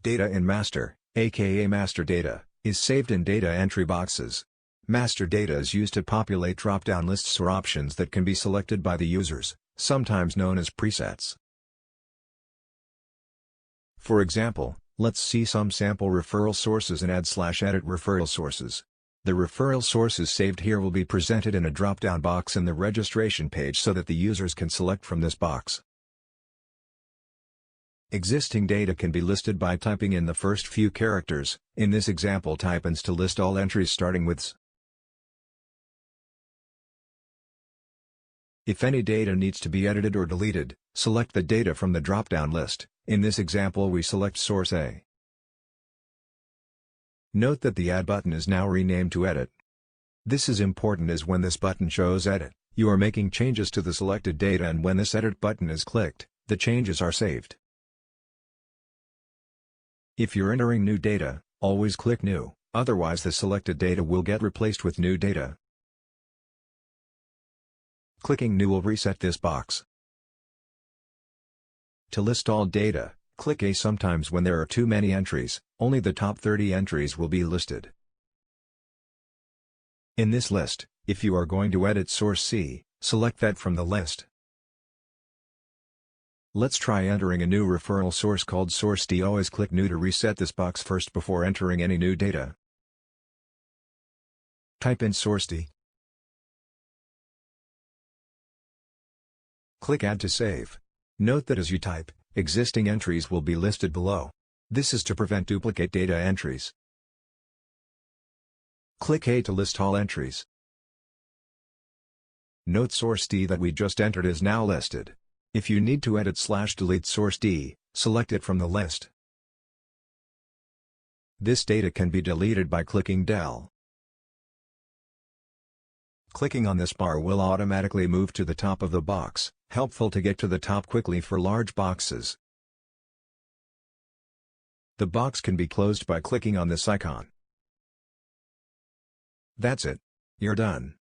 Data in master, aka master data, is saved in data entry boxes. Master data is used to populate drop-down lists or options that can be selected by the users, sometimes known as presets. For example, let's see some sample referral sources and add/edit referral sources. The referral sources saved here will be presented in a drop-down box in the registration page so that the users can select from this box. Existing data can be listed by typing in the first few characters. In this example, type ins to list all entries starting with S. If any data needs to be edited or deleted, select the data from the drop-down list. In this example, we select source A. Note that the Add button is now renamed to Edit. This is important as when this button shows Edit, you are making changes to the selected data, and when this Edit button is clicked, the changes are saved. If you're entering new data, always click New, otherwise the selected data will get replaced with new data. Clicking New will reset this box. To list all data, click A. Sometimes when there are too many entries, only the top 30 entries will be listed. In this list, if you are going to edit source C, select that from the list. Let's try entering a new referral source called source D. Always click New to reset this box first before entering any new data. Type in source D. Click Add to save. Note that as you type, existing entries will be listed below. This is to prevent duplicate data entries. Click A to list all entries. Note source D that we just entered is now listed. If you need to edit/delete source D, select it from the list. This data can be deleted by clicking Del. Clicking on this bar will automatically move to the top of the box, helpful to get to the top quickly for large boxes. The box can be closed by clicking on this icon. That's it. You're done.